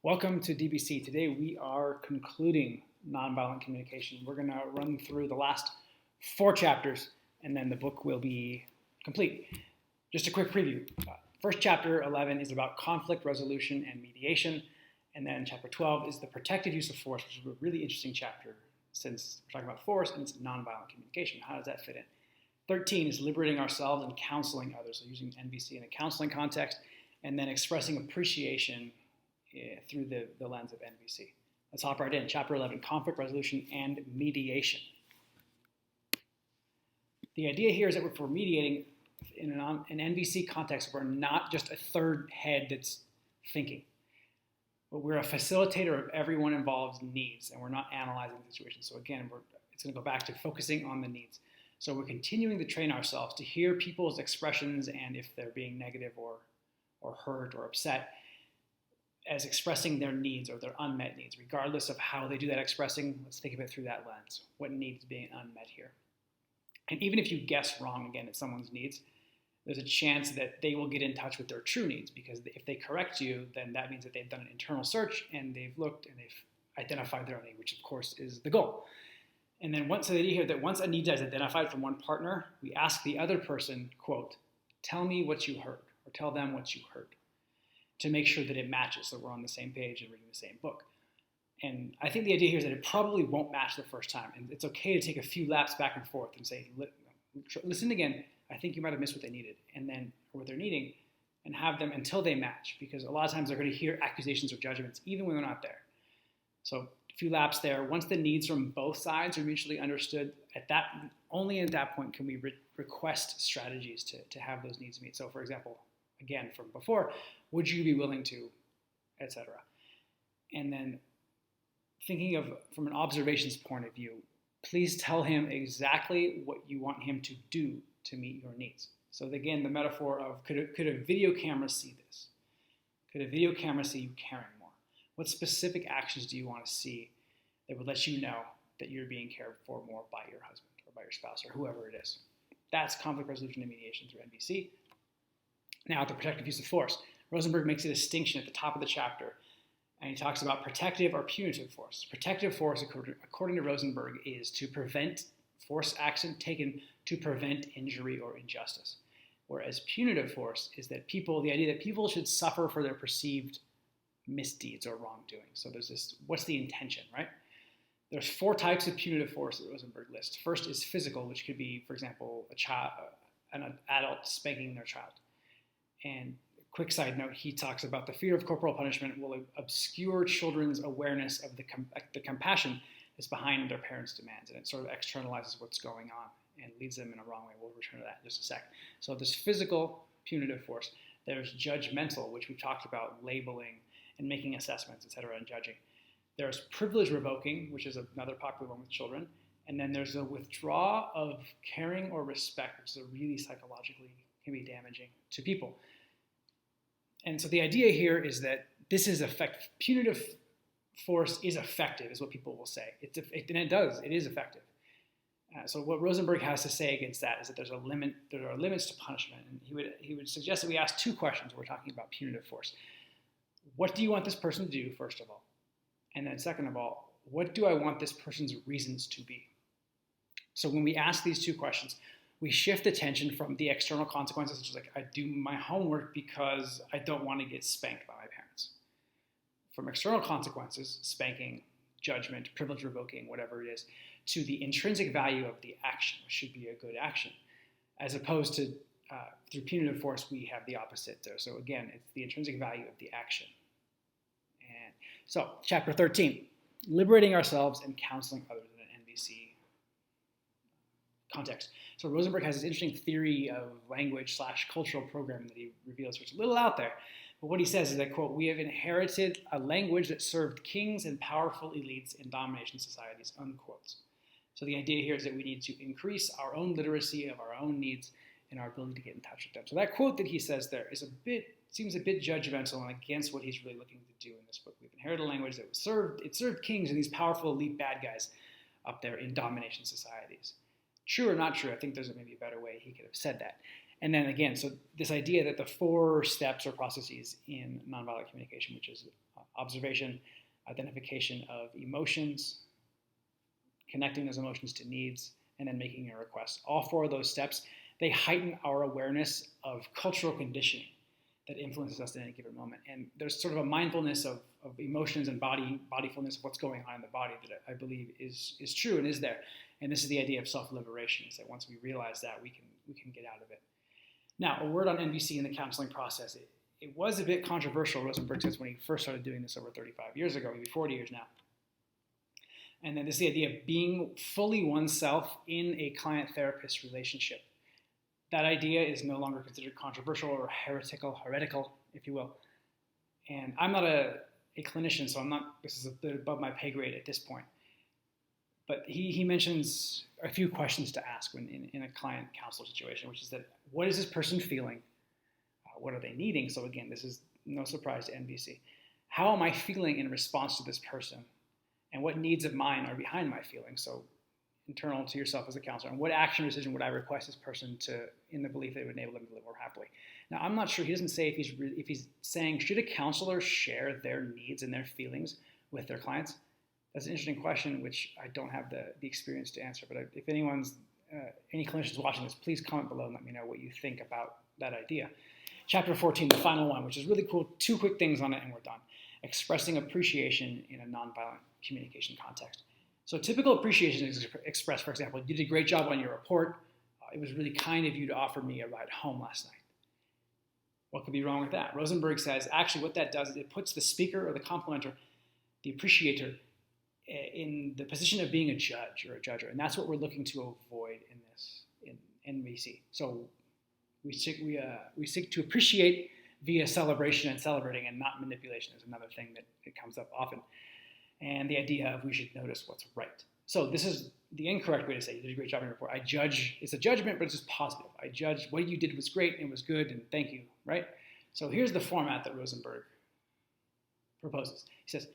Welcome to DBC. Today we are concluding nonviolent communication. We're going to run through the last 4 chapters and then the book will be complete. Just a quick preview. First chapter 11 is about conflict resolution and mediation, and then chapter 12 is the protective use of force, which is a really interesting chapter since we're talking about force and it's nonviolent communication. How does that fit in? 13 is liberating ourselves and counseling others, so using NVC in a counseling context, and then expressing appreciation through the lens of NVC. Let's hop right in. Chapter 11, conflict resolution and mediation. The idea here is that if we're mediating in an NVC context, we're not just a third head that's thinking, but we're a facilitator of everyone involved's needs, and we're not analyzing the situation. So again, it's going to go back to focusing on the needs. So we're continuing to train ourselves to hear people's expressions, and if they're being negative or hurt or upset, as expressing their needs or their unmet needs, regardless of how they do that expressing. Let's think of it through that lens. What needs being unmet here? And even if you guess wrong, again, at someone's needs, there's a chance that they will get in touch with their true needs, because if they correct you, then that means that they've done an internal search and they've looked and they've identified their own need, which of course is the goal. And then once the idea here that once a need is identified from one partner, we ask the other person, quote, tell me what you heard, or tell them what you heard, to make sure that it matches, so we're on the same page and reading the same book. And I think the idea here is that it probably won't match the first time, and it's okay to take a few laps back and forth and say, listen again, I think you might have missed what they needed, and then or what they're needing, and have them until they match, because a lot of times they're going to hear accusations or judgments even when they're not there. So a few laps there. Once the needs from both sides are mutually understood, only at that point can we request strategies to have those needs meet. So for example, again from before, would you be willing to, etc. And then thinking of from an observations point of view, please tell him exactly what you want him to do to meet your needs. So again, the metaphor of could a video camera see this? Could a video camera see you caring more? What specific actions do you want to see that would let you know that you're being cared for more by your husband or by your spouse or whoever it is? That's conflict resolution and mediation through NVC. Now, the protective use of force. Rosenberg makes a distinction at the top of the chapter, and he talks about protective or punitive force. Protective force, according to Rosenberg, is to prevent force action taken to prevent injury or injustice. Whereas punitive force is that the idea that people should suffer for their perceived misdeeds or wrongdoing. So there's this, what's the intention, right? There's 4 types of punitive force that Rosenberg lists. First is physical, which could be, for example, an adult spanking their child. And quick side note, he talks about the fear of corporal punishment will obscure children's awareness of the compassion that's behind their parents' demands, and it sort of externalizes what's going on and leads them in a wrong way. We'll return to that in just a sec. So there's physical punitive force. There's judgmental, which we've talked about, labeling and making assessments, etc., and judging. There's privilege revoking, which is another popular one with children. And then there's a withdrawal of caring or respect, which is really psychologically can be damaging to people. And so the idea here is that this is effective. Punitive force is effective, is what people will say. It is effective. So what Rosenberg has to say against that is that there are limits to punishment. And he would suggest that we ask 2 questions when we're talking about punitive force. What do you want this person to do, first of all? And then second of all, what do I want this person's reasons to be? So when we ask these 2 questions, we shift attention from the external consequences, such as like, I do my homework because I don't want to get spanked by my parents. From external consequences, spanking, judgment, privilege revoking, whatever it is, to the intrinsic value of the action, which should be a good action. As opposed to, through punitive force, we have the opposite there. So again, it's the intrinsic value of the action. And so, chapter 13, liberating ourselves and counseling others in an NVC context. So Rosenberg has this interesting theory of language/cultural programming that he reveals, which is a little out there. But what he says is that, quote, we have inherited a language that served kings and powerful elites in domination societies, unquote. So the idea here is that we need to increase our own literacy of our own needs and our ability to get in touch with them. So that quote that he says there seems a bit judgmental and against what he's really looking to do in this book. We've inherited a language that served kings and these powerful elite bad guys up there in domination societies. True or not true, I think there's maybe a better way he could have said that. And then again, so this idea that the 4 steps or processes in nonviolent communication, which is observation, identification of emotions, connecting those emotions to needs, and then making a request. All 4 of those steps, they heighten our awareness of cultural conditioning that influences us at any given moment. And there's sort of a mindfulness of emotions and bodyfulness of what's going on in the body that I believe is true and is there. And this is the idea of self-liberation, is that once we realize that, we can get out of it. Now, a word on NVC in the counseling process. It was a bit controversial, Rosenberg says, when he first started doing this over 35 years ago, maybe 40 years now. And then this is the idea of being fully oneself in a client-therapist relationship. That idea is no longer considered controversial or heretical, if you will. And I'm not a clinician, so this is a bit above my pay grade at this point. But he mentions a few questions to ask when in a client counselor situation, which is that, what is this person feeling? What are they needing? So again, this is no surprise to NVC. How am I feeling in response to this person? And what needs of mine are behind my feelings? So internal to yourself as a counselor. And what action or decision would I request this person to, in the belief that it would enable them to live more happily? Now, I'm not sure, he doesn't say if he's saying, should a counselor share their needs and their feelings with their clients? That's an interesting question, which I don't have the experience to answer. But if any clinicians watching this, please comment below and let me know what you think about that idea. Chapter 14, the final one, which is really cool. 2 quick things on it and we're done. Expressing appreciation in a nonviolent communication context. So typical appreciation is expressed, for example, you did a great job on your report. It was really kind of you to offer me a ride home last night. What could be wrong with that? Rosenberg says, actually what that does is it puts the speaker or the complimenter, the appreciator, in the position of being a judge or a judger. And that's what we're looking to avoid in NVC. So we seek to appreciate via celebration and celebrating, and not manipulation is another thing that comes up often. And the idea of we should notice what's right. So this is the incorrect way to say you did a great job in your report. I judge, it's a judgment, but it's just positive. I judge what you did was great and was good and thank you, right? So here's the format that Rosenberg proposes. He says,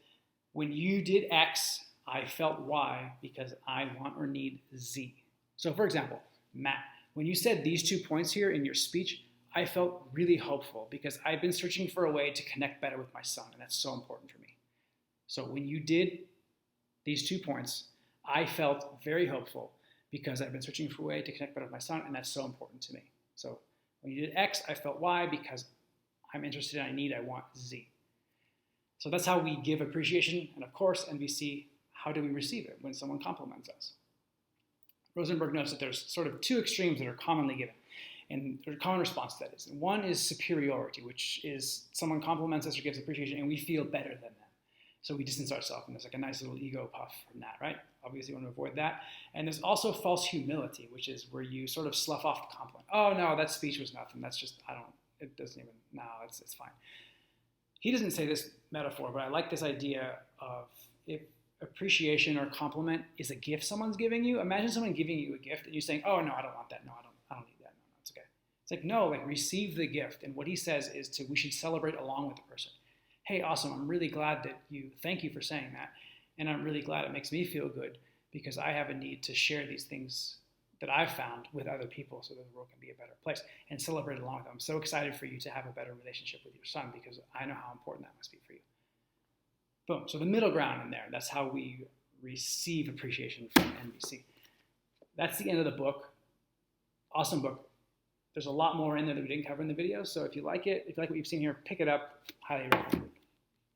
when you did X, I felt Y because I want or need Z. So for example, Matt, when you said these 2 points here in your speech, I felt really hopeful because I've been searching for a way to connect better with my son, and that's so important for me. So when you did these 2 points, I felt very hopeful because I've been searching for a way to connect better with my son, and that's so important to me. So when you did X, I felt Y because I'm interested, I want Z. So that's how we give appreciation, and of course, NVC, how do we receive it when someone compliments us? Rosenberg notes that there's sort of 2 extremes that are commonly given, and there's a common response to that is. One is superiority, which is someone compliments us or gives appreciation, and we feel better than them. So we distance ourselves, and there's like a nice little ego puff from that, right? Obviously, we want to avoid that. And there's also false humility, which is where you sort of slough off the compliment. Oh, no, that speech was nothing. That's just, it doesn't even, no, it's fine. He doesn't say this metaphor, but I like this idea of if appreciation or compliment is a gift someone's giving you. Imagine someone giving you a gift and you saying, oh, no, I don't want that. No, I don't need that. No, it's okay. It's like, no, like receive the gift. And what he says is we should celebrate along with the person. Hey, awesome, I'm really glad that thank you for saying that. And I'm really glad it makes me feel good because I have a need to share these things that I've found with other people so that the world can be a better place and celebrate along with them. I'm so excited for you to have a better relationship with your son because I know how important that must be for you. Boom, so the middle ground in there, that's how we receive appreciation from NVC. That's the end of the book. Awesome book. There's a lot more in there that we didn't cover in the video, so if you like it, if you like what you've seen here, pick it up. Highly recommend it.